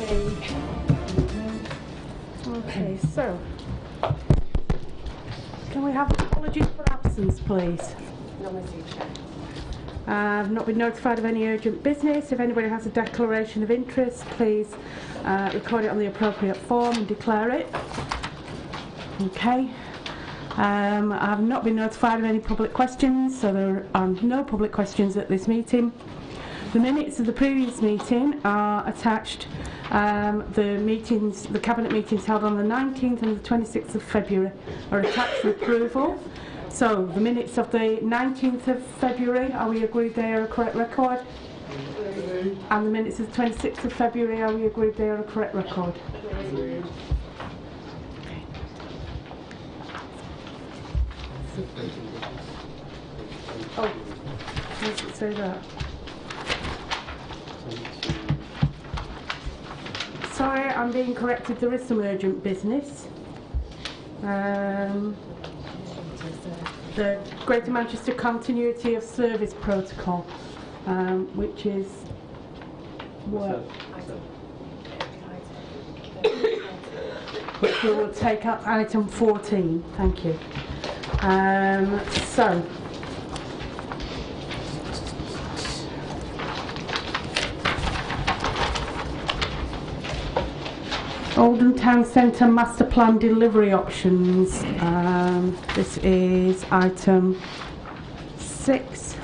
Okay, so can we have apologies for absence, please? No, Mr. Chair. I've not been notified of any urgent business. If anybody has a declaration of interest, please record it on the appropriate form and declare it. Okay. I've not been notified of any public questions, so there are no public questions at this meeting. The minutes of the previous meeting are attached. The cabinet meetings held on the 19th and the 26th of February are attached for approval. So the minutes of the 19th of February, are we agreed they are a correct record? And the minutes of the 26th of February, are we agreed they are a correct record? Oh, how does it say that? Sorry, I'm being corrected. There is some urgent business. The Greater Manchester Continuity of Service Protocol, which is what? Which we will take up item 14. Thank you. So. Oldham Town Centre Master Plan Delivery Options. This is item 6.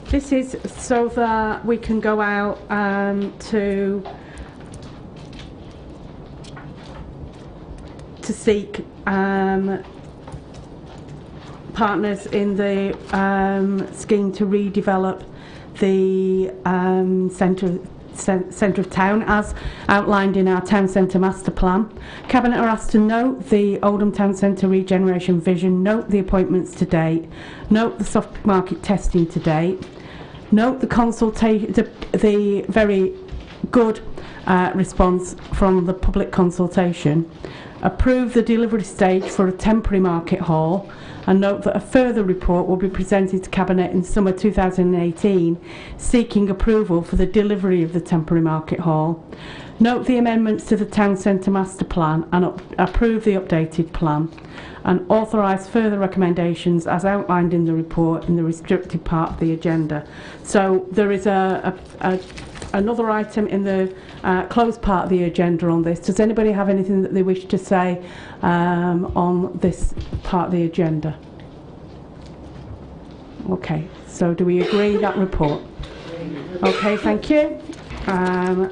This is so that we can go out to seek partners in the scheme to redevelop the centre of town as outlined in our town centre master plan. Cabinet are asked to note the Oldham Town Centre regeneration vision, note the appointments to date, note the soft market testing to date, note the consultation, the very good response from the public consultation, approve the delivery stage for a temporary market hall, and note that a further report will be presented to Cabinet in summer 2018 seeking approval for the delivery of the temporary market hall. Note the amendments to the Town Centre Master Plan and approve the updated plan, and authorise further recommendations as outlined in the report in the restricted part of the agenda. So there is another item in the closed part of the agenda on this. Does anybody have anything that they wish to say on this part of the agenda? Okay, so do we agree that report? Okay, thank you. Sorry,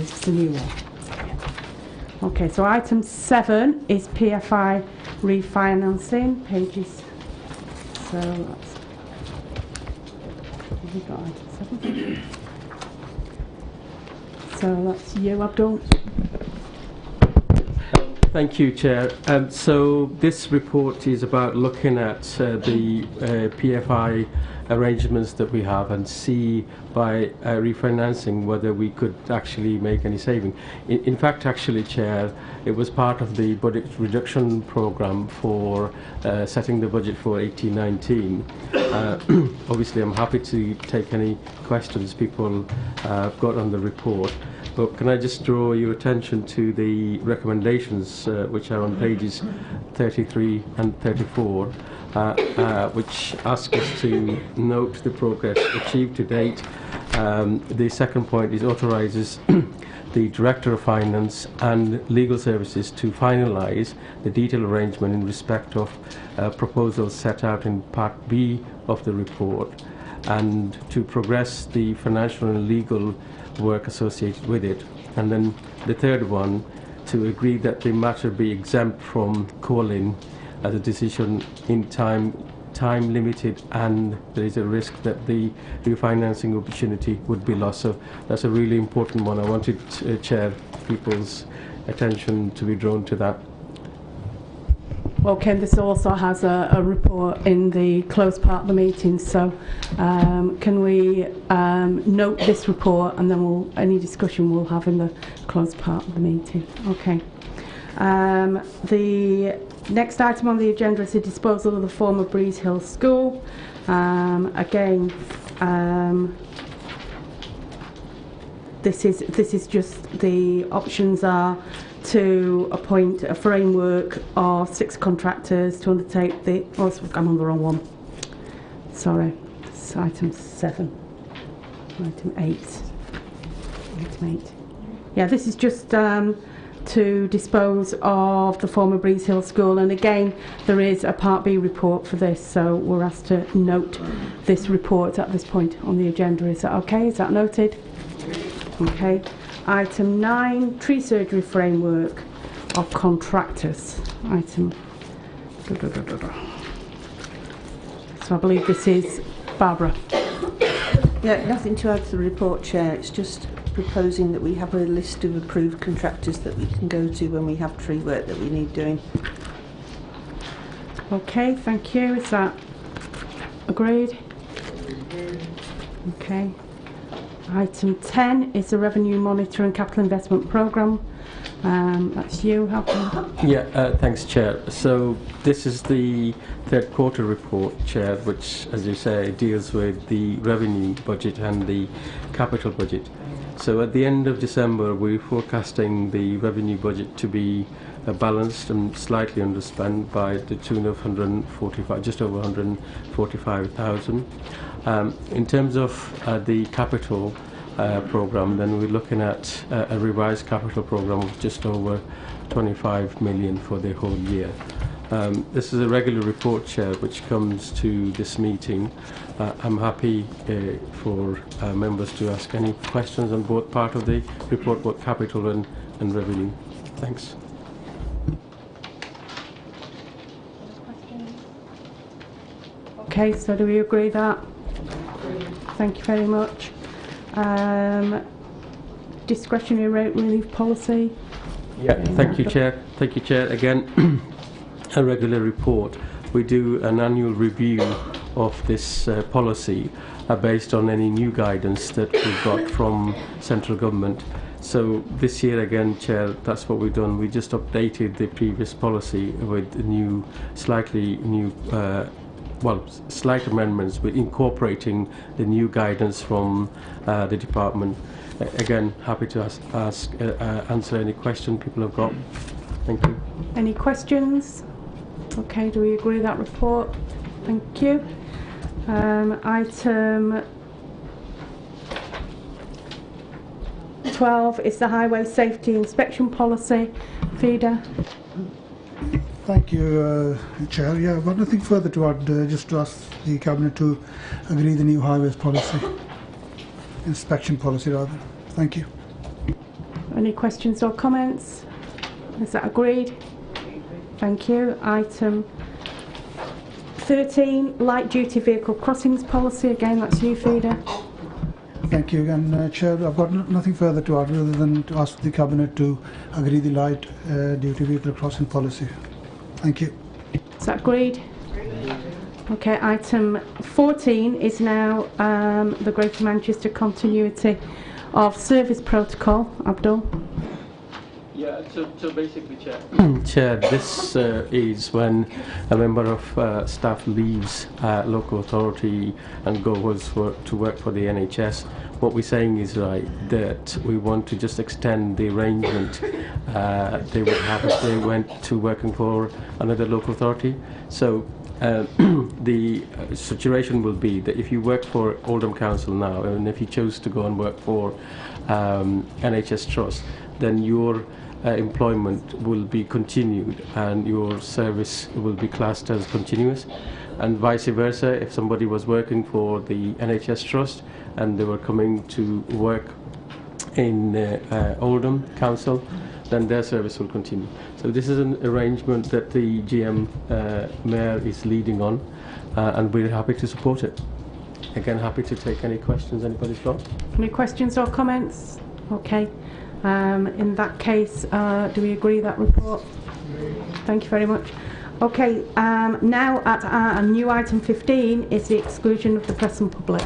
it's the new one. Okay, so item 7 is PFI refinancing, pages, so that's, have we got item 7? So that's you, Abdul. Thank you, Chair. So this report is about looking at the PFI arrangements that we have and see by refinancing whether we could actually make any saving. In fact, actually, Chair, it was part of the budget reduction programme for setting the budget for 18-19. Obviously, I'm happy to take any questions people have got on the report. But can I just draw your attention to the recommendations which are on pages 33 and 34, which ask us to note the progress achieved to date. The second point is authorises the Director of Finance and Legal Services to finalise the detailed arrangement in respect of proposals set out in Part B of the report, and to progress the financial and legal work associated with it. And then the third one, to agree that the matter be exempt from call-in as a decision in time limited, and there is a risk that the refinancing opportunity would be lost. So that's a really important one. I wanted Chair people's attention to be drawn to that. Okay, this also has a report in the closed part of the meeting, so can we note this report, and then any discussion we'll have in the closed part of the meeting. Okay. The next item on the agenda is the disposal of the former Breeze Hill School. Again, this is just the options are to appoint a framework of 6 contractors to undertake the. Oh, I'm on the wrong one. Sorry, it's item 7. Item 8. Item 8. Yeah, this is just to dispose of the former Breeze Hill School, and again there is a Part B report for this, so we're asked to note this report at this point on the agenda. Is that okay? Is that noted? Okay. Item 9, tree surgery framework of contractors. Item. So I believe this is Barbara. Yeah, nothing to add to the report, Chair. It's just proposing that we have a list of approved contractors that we can go to when we have tree work that we need doing. Okay, thank you. Is that agreed? Okay. Item 10 is the Revenue Monitor and Capital Investment Programme. That's you, Halpern. Yeah, thanks, Chair. So this is the third quarter report, Chair, which, as you say, deals with the revenue budget and the capital budget. So at the end of December, we're forecasting the revenue budget to be balanced and slightly underspent by the tune of just over 145,000. In terms of the capital programme, then we're looking at a revised capital programme of just over 25 million for the whole year. This is a regular report, Chair, which comes to this meeting. I'm happy for members to ask any questions on both part of the report, both capital and revenue. Thanks. Okay, so do we agree that? Thank you very much. Discretionary rate relief policy. Yeah, thank you, Chair. Thank you, Chair. Again, a regular report. We do an annual review of this policy based on any new guidance that we've got from central government. So this year again, Chair, that's what we've done. We just updated the previous policy with slight amendments, with incorporating the new guidance from the department. Again, happy to answer any question people have got. Thank you. Any questions? Okay, do we agree that report? Thank you. Item 12 is the Highway Safety Inspection Policy. Feeder. Thank you, Chair. Yeah, I've got nothing further to add, just to ask the Cabinet to agree the new highways policy, inspection policy rather. Thank you. Any questions or comments? Is that agreed? Thank you. Item 13, light duty vehicle crossings policy. Again, that's you, Feeder. Thank you again, Chair. I've got nothing further to add other than to ask the Cabinet to agree the light duty vehicle crossing policy. Thank you. Is that agreed? Okay, item 14 is now the Greater Manchester Continuity of Service Protocol. Abdul. Yeah, so basically, Chair. Chair, this is when a member of staff leaves local authority and goes to work for the NHS. What we're saying is that we want to just extend the arrangement they would have if they went to working for another local authority. So the situation will be that if you work for Oldham Council now, and if you chose to go and work for NHS Trust, then your employment will be continued and your service will be classed as continuous, and vice versa. If somebody was working for the NHS Trust and they were coming to work in Oldham Council, then their service will continue. So this is an arrangement that the GM Mayor is leading on, and we're happy to support it. Again, happy to take any questions anybody's got. Any questions or comments? Okay. In that case, do we agree that report? Thank you very much. Okay, now at a new item 15 is the exclusion of the press and public.